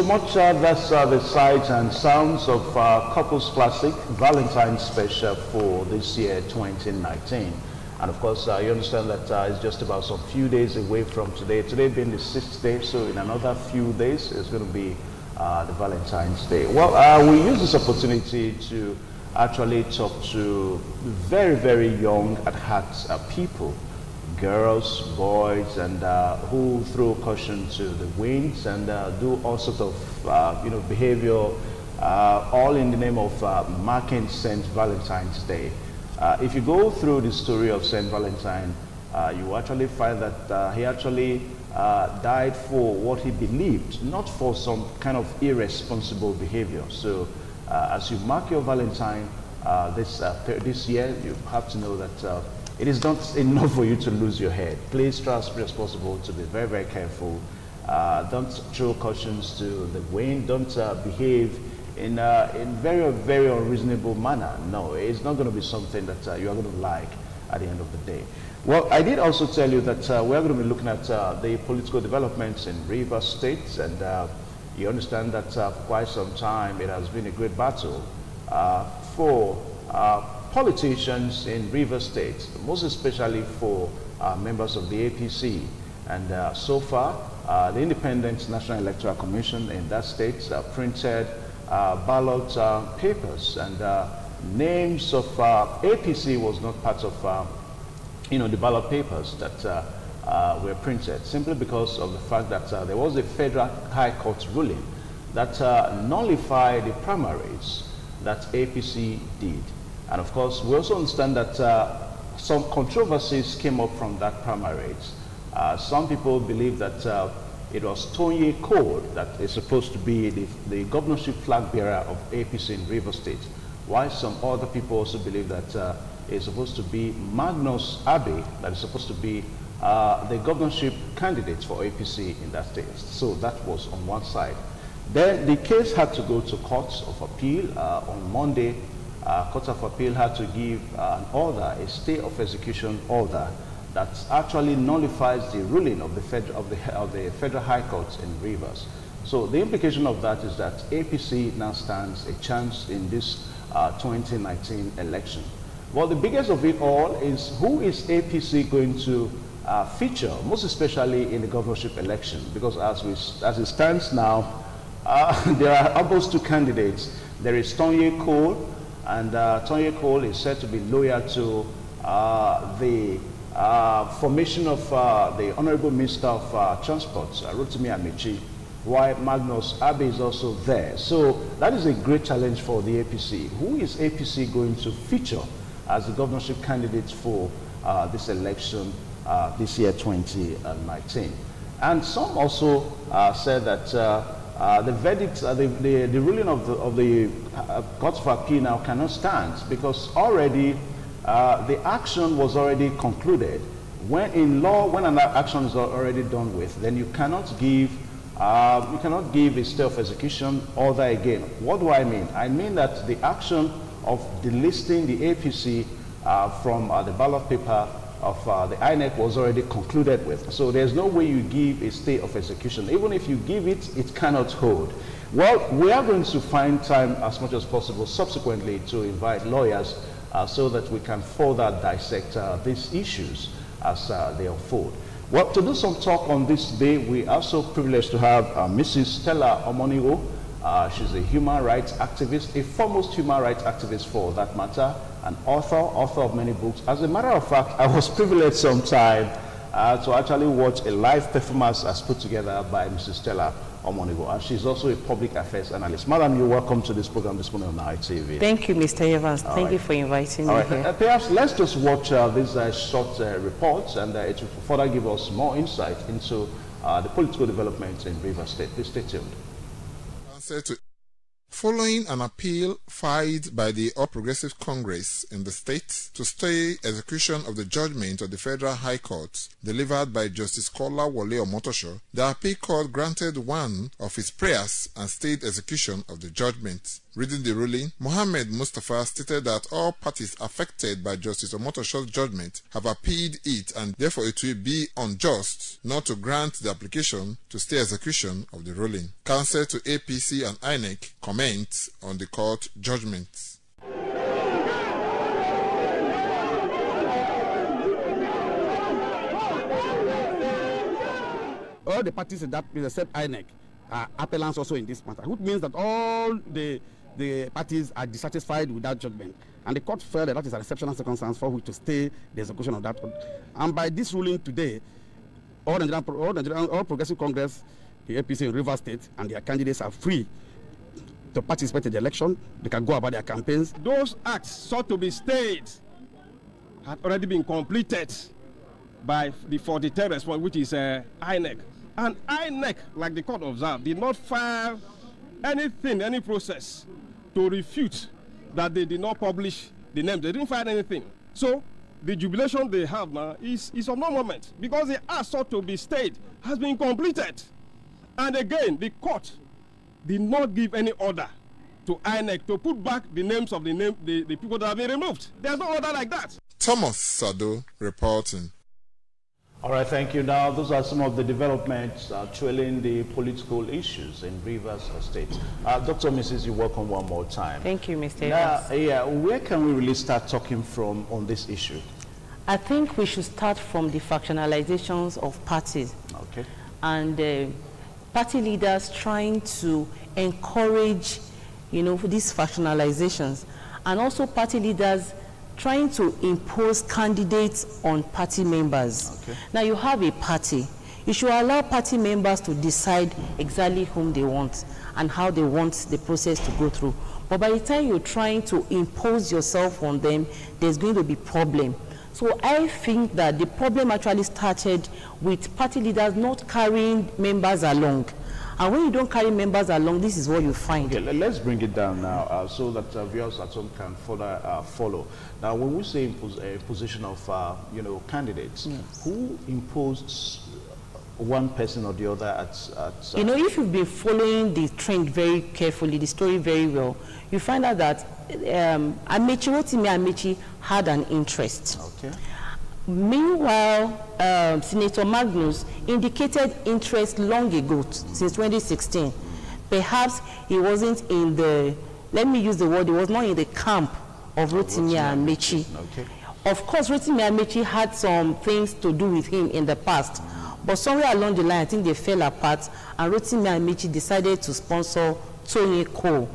much. That's the sights and sounds of Couples Classic Valentine's Special for this year, 2019. And of course, you understand that it's just about some few days away from today. Today being the 6th day, so in another few days, it's going to be the Valentine's Day. Well, we use this opportunity to actually talk to very, very young at heart people. Girls, boys, and who throw caution to the winds and do all sorts of behavior, all in the name of marking St. Valentine's Day. If you go through the story of St. Valentine, you actually find that he actually died for what he believed, not for some kind of irresponsible behavior. So as you mark your Valentine this year, you have to know that it is not enough for you to lose your head. Please try as much as possible to be very, very careful. Don't throw cautions to the wind. Don't behave in very, very unreasonable manner. No, it's not going to be something that you are going to like at the end of the day. Well, I did also tell you that we are going to be looking at the political developments in Rivers State, and you understand that for quite some time it has been a great battle for politicians in Rivers State, most especially for members of the APC. And so far, the Independent National Electoral Commission in that state printed ballot papers, and names of APC was not part of the ballot papers that were printed, simply because of the fact that there was a Federal High Court ruling that nullified the primaries that APC did. And of course, we also understand that some controversies came up from that primaries. Some people believe that it was Tony Cole that is supposed to be the governorship flag bearer of APC in Rivers State, while some other people also believe that it's supposed to be Magnus Abbey that is supposed to be the governorship candidate for APC in that state. So that was on one side. Then the case had to go to courts of appeal on Monday. Court of Appeal had to give an order, a stay of execution order, that actually nullifies the ruling of the Federal High Court in Rivers. So the implication of that is that APC now stands a chance in this 2019 election. Well, the biggest of it all is, who is APC going to feature, most especially in the governorship election? Because as it stands now, there are almost two candidates. There is Tony Cole, and Tony Cole is said to be loyal to the formation of the Honorable Minister of Transport, Rotimi Amici, while Magnus Abbey is also there. So that is a great challenge for the APC. Who is APC going to feature as the governorship candidate for this election this year, 2019? And some also said that the verdict, the ruling of the Court of Appeal now cannot stand, because already the action was already concluded. When in law, when an action is already done with, then you cannot give a stay of execution order again. What do I mean? I mean that the action of delisting the APC from the ballot paper of the INEC was already concluded with. So there's no way you give a stay of execution. Even if you give it, it cannot hold. Well, we are going to find time as much as possible subsequently to invite lawyers so that we can further dissect these issues as they unfold. Well, to do some talk on this day, we are so privileged to have Mrs. Stella Omonigo. She's a human rights activist, a foremost human rights activist for that matter, an author of many books. As a matter of fact, I was privileged sometime to actually watch a live performance as put together by Mrs. Stella Omonigo, and she's also a public affairs analyst. Madam, you're welcome to this program this morning on ITV. Thank you, Mr. Evans. Thank you for inviting me here. Perhaps let's just watch this short report, and it will further give us more insight into the political developments in Rivers State. Please stay tuned. Following an appeal filed by the All Progressives Congress in the state to stay execution of the judgment of the Federal High Court delivered by Justice Kola Wole Omotosho, the appeal court granted one of his prayers and stayed execution of the judgment. Reading the ruling, Mohammed Mustafa stated that all parties affected by Justice Omotosho's judgment have appealed it, and therefore it will be unjust not to grant the application to stay execution of the ruling. Counsel to APC and INEC comment on the court judgment. All the parties in that except INEC are appellants also in this matter, which means that all the parties are dissatisfied with that judgment. And the court felt that is an exceptional circumstance for which to stay the execution of that. And by this ruling today, all Progressive Congress, the APC in Rivers State, and their candidates are free to participate in the election. They can go about their campaigns. Those acts sought to be stayed had already been completed by the 43rd response, which is INEC. And INEC, like the court observed, did not file anything, any process to refute that they did not publish the names. They didn't file anything. So the jubilation they have now is of no moment, because the act sought to be stayed has been completed. And again, the court did not give any order to INEC to put back the names of the people that have been removed. There's no order like that. Thomas Sado reporting. All right, thank you. Now, those are some of the developments trailing the political issues in Rivers State. Dr. Mrs., you're welcome one more time. Thank you, Mr. Now, where can we really start talking from on this issue? I think we should start from the factionalizations of parties. Okay. And party leaders trying to encourage, these factionalizations. And also party leaders trying to impose candidates on party members. Okay. Now you have a party. You should allow party members to decide exactly whom they want and how they want the process to go through. But by the time you're trying to impose yourself on them, there's going to be problem. So I think that the problem actually started with party leaders not carrying members along. And when you don't carry members along, this is what you find. Okay, let's bring it down now so that viewers at home can further follow. Now, when we say position of, candidates, yes, who imposed one person or the other at if you've been following the trend very carefully, the story very well, you find out that Rotimi Amaechi had an interest. Okay. Meanwhile, Senator Magnus indicated interest long ago, since 2016. Perhaps he wasn't in the, let me use the word, he was not in the camp of Rotimi Amaechi. Okay. Of course, Rotimi Amaechi had some things to do with him in the past, but somewhere along the line, I think they fell apart, and Rotimi Amaechi decided to sponsor Toyin Cole.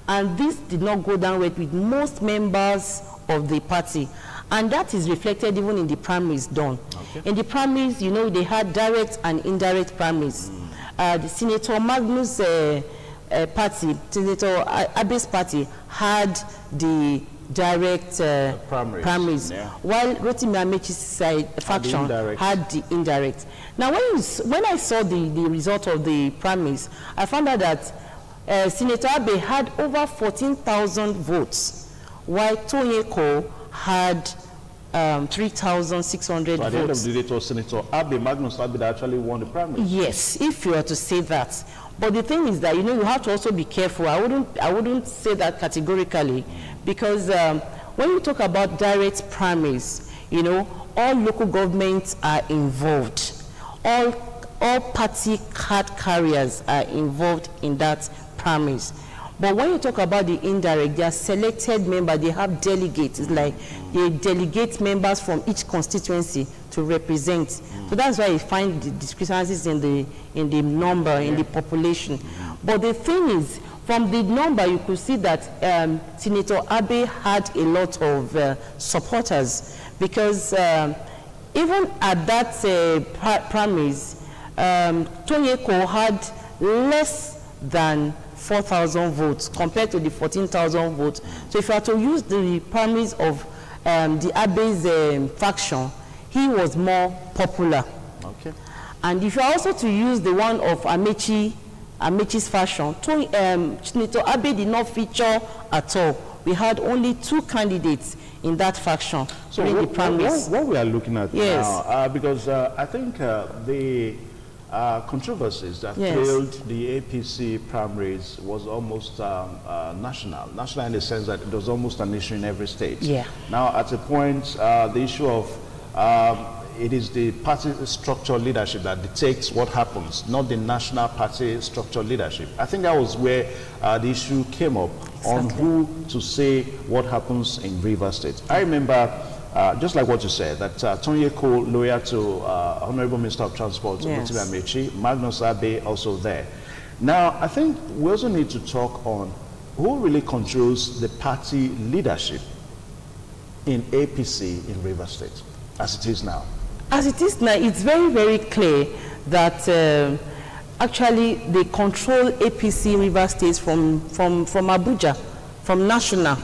And this did not go down well with most members of the party. And that is reflected even in the primaries done. Okay. In the primaries, they had direct and indirect primaries. The Senator Magnus party, Senator Abe's party, had the direct primaries, yeah, while Rotimi Amaechi's side faction had the indirect. Now, when I saw the result of the primaries, I found out that Senator Abe had over 14,000 votes, while Toyin Cole had 3,600 votes. At the end of the day, it was Senator Abe, Magnus Abe, that actually won the primary. Yes, if you were to say that. But the thing is that, you have to also be careful. I wouldn't say that categorically, because when you talk about direct primaries, all local governments are involved. All party card carriers are involved in that primaries. But when you talk about the indirect, they are selected members, they have delegates. It's like they delegate members from each constituency to represent. So that's why you find the discrepancies in the number, in the population. But the thing is, from the number, you could see that Senator Abe had a lot of supporters, because even at that primaries, Toyin Cole had less than 4,000 votes compared to the 14,000 votes. So if you are to use the primaries of the Abe's faction, he was more popular. Okay. And if you are also to use the one of Amaechi's faction, Senator Abe did not feature at all. We had only 2 candidates in that faction during the primaries. What we are looking at, yes, now, because I think the controversies that filled the APC primaries was almost national. National in the sense that it was almost an issue in every state. Yeah. Now, at a point, the issue of it is the party structural leadership that dictates what happens, not the national party structural leadership. I think that was where the issue came up on who to say what happens in Rivers State. I remember, just like what you said, that Tony Eko, loyal to Honorable Minister of Transport, Magnus Abe, also there. Now, I think we also need to talk on who really controls the party leadership in APC in Rivers State, as it is now. As it is now, it's very, very clear that actually they control APC Rivers State from Abuja, from national.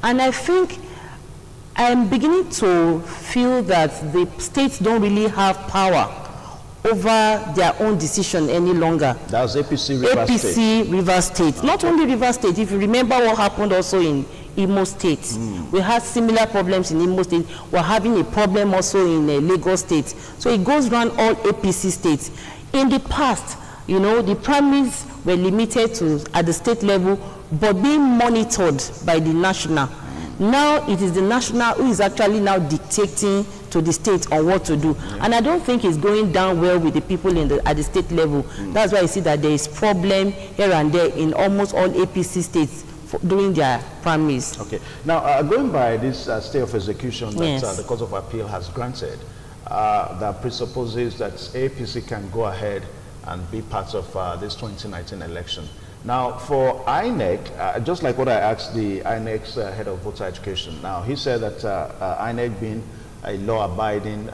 And I think I'm beginning to feel that the states don't really have power over their own decision any longer. That's APC Rivers State. APC Rivers State. Not only Rivers State, if you remember what happened also in Imo State. We had similar problems in Imo State. We're having a problem also in Lagos State. So it goes around all APC states. In the past, you know, the primaries were limited to at the state level, but being monitored by the national. Now it is the national who is actually now dictating to the state on what to do. And I don't think it's going down well with the people at the state level. That's why I see that there is problem here and there in almost all APC states during their primaries. Okay. Now, going by this stay of execution that the Court of Appeal has granted, that presupposes that APC can go ahead and be part of this 2019 election. Now, for INEC, just like what I asked the INEC's head of voter education, now he said that INEC being a law-abiding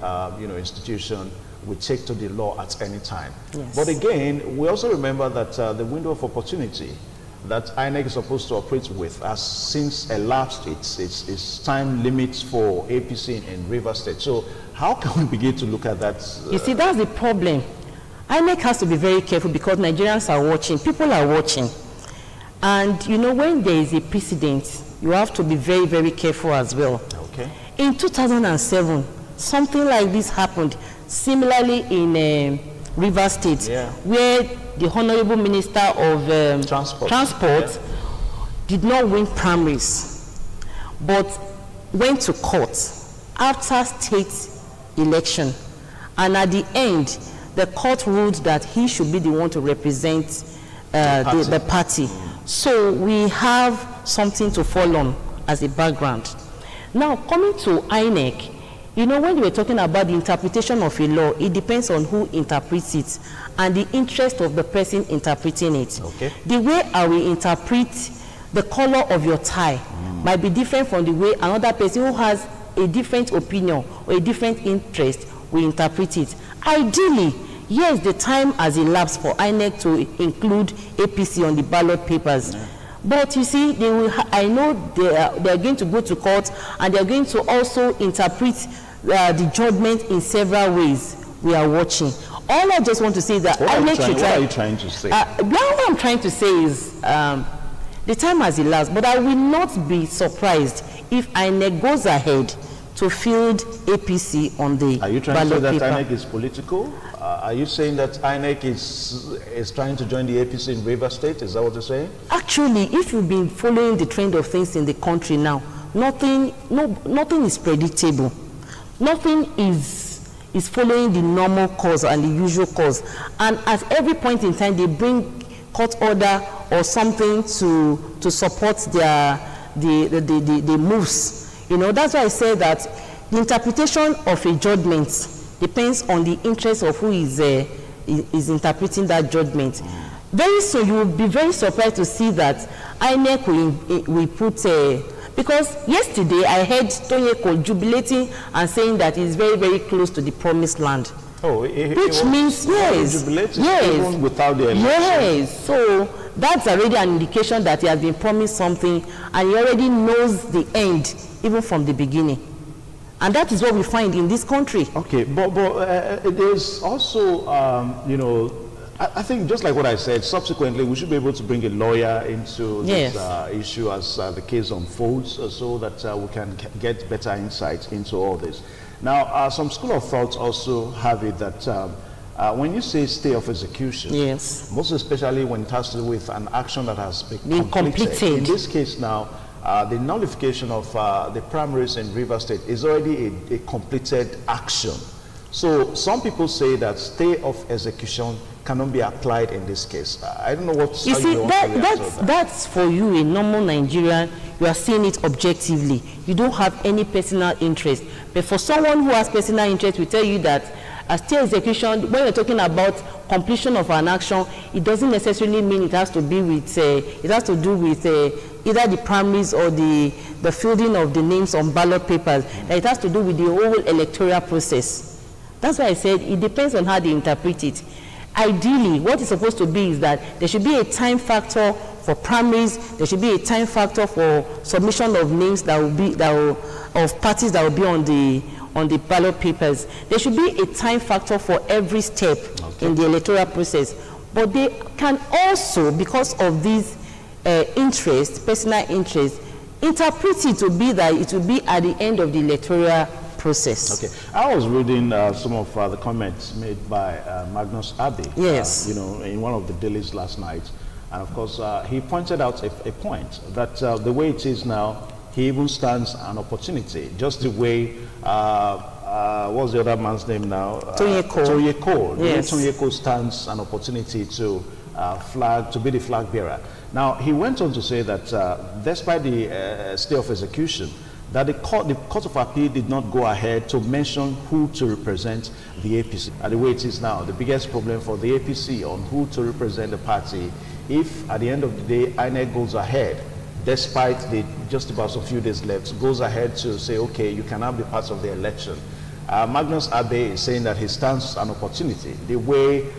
institution will take to the law at any time. Yes. But again, we also remember that the window of opportunity that INEC is supposed to operate with has since elapsed its time limits for APC in Rivers State. So how can we begin to look at that? You see, that's the problem. INEC has to be very careful because Nigerians are watching, people are watching. And you know, when there is a precedent, you have to be very, very careful as well. Okay. In 2007, something like this happened, similarly in Rivers State, where the Honorable Minister of Transport did not win primaries, but went to court after state election. And at the end, the court ruled that he should be the one to represent the party. So we have something to fall on as a background. Now, coming to INEC, you know, when we were talking about the interpretation of a law, it depends on who interprets it and the interest of the person interpreting it. Okay. The way I will interpret the color of your tie might be different from the way another person who has a different opinion or a different interest will interpret it. Ideally, yes, the time has elapsed for INEC to include APC on the ballot papers. But you see, they will I know they are going to go to court and they are going to also interpret the judgment in several ways. We are watching. All I just want to say is that INEC should try. What are you trying to say? What I'm trying to say is the time has elapsed, but I will not be surprised if INEC goes ahead to field APC on the ballot paper. Are you trying to say that INEC is political? Are you saying that INEC is trying to join the APC in Rivers State? Is that what you're saying? Actually, if you've been following the trend of things in the country now, nothing is predictable. Nothing is following the normal course and the usual course. And at every point in time, they bring court order or something to support the moves. You know, that's why I say that the interpretation of a judgment depends on the interest of who is interpreting that judgment. Very soon, you will be very surprised to see that INEC will put because yesterday I heard Tony Eko jubilating and saying that he's very, very close to the promised land. Oh, which means yes, even without the election. Yes. So that's already an indication that he has been promised something, and he already knows the end, even from the beginning. And that is what we find in this country. Okay, but there's also, you know, I think just like what I said, subsequently we should be able to bring a lawyer into this issue as the case unfolds, so that we can get better insight into all this. Now, some school of thought also have it that when you say stay of execution, yes, most especially when it has to do with an action that has been completed. In this case now, the nullification of the primaries in Rivers State is already a completed action. So some people say that stay of execution cannot be applied in this case. I don't know what you see. That's for you, a normal Nigerian. You are seeing it objectively. You don't have any personal interest. But for someone who has personal interest, we tell you that a stay execution, when you're talking about completion of an action, it doesn't necessarily mean it has to be with. It has to do with either the primaries or the fielding of the names on ballot papers. It has to do with the whole electoral process. That's why I said it depends on how they interpret it. Ideally, what it's supposed to be is that there should be a time factor for primaries. There should be a time factor for submission of names of parties that will be on the ballot papers. There should be a time factor for every step in the electoral process. But they can also, because of these personal interest, interpret it to be that it will be at the end of the electoral process. Okay, I was reading some of the comments made by Magnus Abbey, yes, in one of the dailies last night, and of course he pointed out a point that the way it is now, he even stands an opportunity, just the way what's the other man's name now? Toye Cole. Yes. Toye Cole stands an opportunity to be the flag bearer. Now he went on to say that despite the stay of execution, that the Court of Appeal did not go ahead to mention who to represent the APC. And the way it is now, the biggest problem for the APC on who to represent the party, if at the end of the day, INEC goes ahead, despite the just about a few days left, goes ahead to say, okay, you can now be part of the election. Magnus Abbey is saying that he stands an opportunity. The way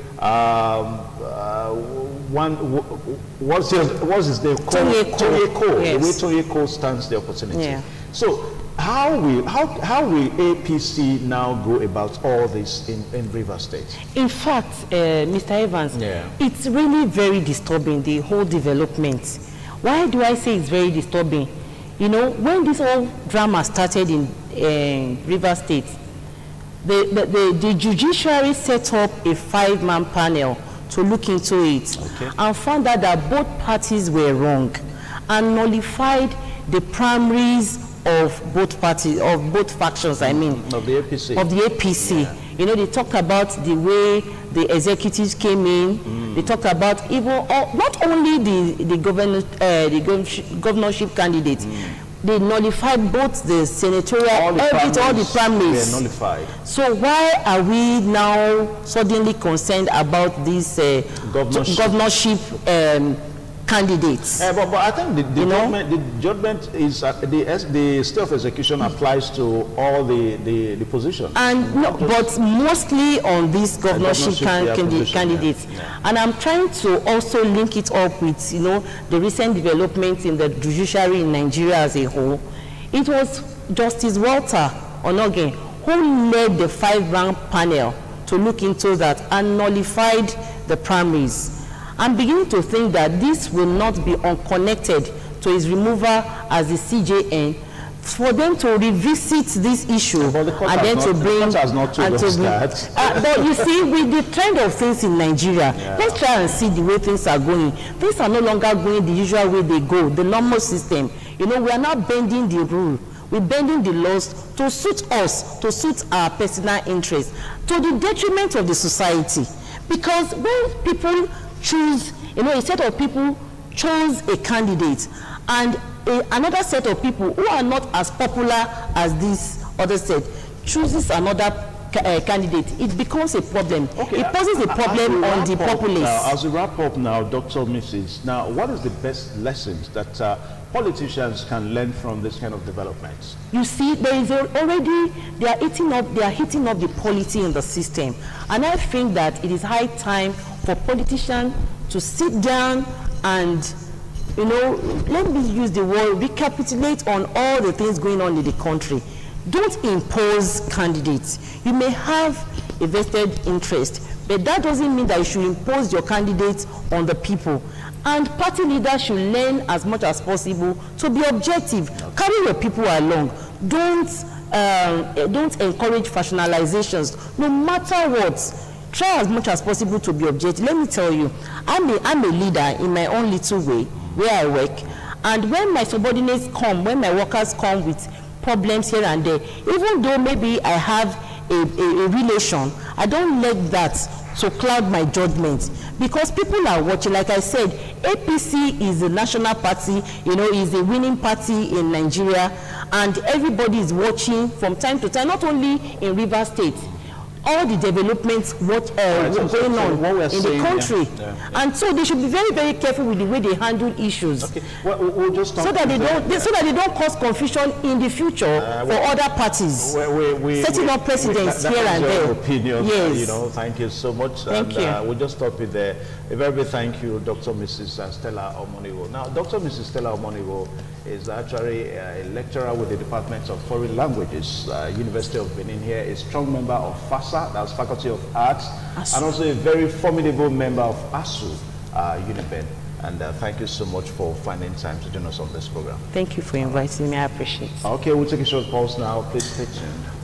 what's his name? Toye Cole. Yes. The way Toye Cole stands the opportunity. Yeah. So how will APC now go about all this in Rivers State? In fact, Mr. Evans, it's really very disturbing, the whole development. Why do I say it's very disturbing? You know, when this whole drama started in Rivers State, the judiciary set up a 5-man panel to look into it, and found out that both parties were wrong and nullified the primaries of both parties, of both factions, I mean. Of the APC. Of the APC. Yeah. You know, they talked about the way the executives came in. They talked about even, not only the governorship candidates, they nullified both the senatorial, all the primaries. They nullified. So why are we now suddenly concerned about these governorship candidates? But I think the judgment is the stay of execution applies to all the positions. And but mostly on these governorship candidates. Yeah. And I'm trying to also link it up with the recent developments in the judiciary in Nigeria as a whole. It was Justice Walter Onogen who led the 5-man panel to look into that and nullified the primaries. I'm beginning to think that this will not be unconnected to his removal as the CJN, for them to revisit this issue and then to bring. But you see, with the trend of things in Nigeria, let's try and see the way things are going. Things are no longer going the usual way they go, the normal system. We are now bending the rule. We're bending the laws to suit us, to suit our personal interests, to the detriment of the society. Because when people choose, a set of people chose a candidate, and another set of people who are not as popular as this other set chooses another candidate, it becomes a problem. It poses a problem on the populace. As we wrap up now, Dr. Mrs. Now, what is the best lessons that politicians can learn from this kind of developments? You see, there is already, they are hitting up the polity in the system. And I think that it is high time for politicians to sit down and, let me use the word, recapitulate on all the things going on in the country. Don't impose candidates. You may have a vested interest, but that doesn't mean that you should impose your candidates on the people. And party leaders should learn as much as possible to be objective. Carry your people along. Don't encourage factionalizations. No matter what, try as much as possible to be objective. Let me tell you, I'm a leader in my own little way where I work, and when my subordinates come, when my workers come with problems here and there, even though maybe I have a relation, I don't let that to cloud my judgment, because people are watching. Like I said, APC is the national party, you know, is the winning party in Nigeria, and everybody is watching from time to time, not only in Rivers State, all the developments what's going on in the country. And so they should be very, very careful with the way they handle issues. Okay. We'll just so that they don't cause confusion in the future for other parties. Setting up precedents here and there. Opinion, yes. You know, thank you so much. Thank you. We'll just stop it there. A very big thank you, Dr. Mrs. Stella Omoniwo. Now, Dr. Mrs. Stella Omoniwo is actually a lecturer with the Department of Foreign Languages, University of Benin here, a strong member of FASA, that's Faculty of Arts, and also a very formidable member of ASU, UNIBEN. And thank you so much for finding time to join us on this program. Thank you for inviting me. I appreciate it. Okay, we'll take a short pause now. Please stay tuned.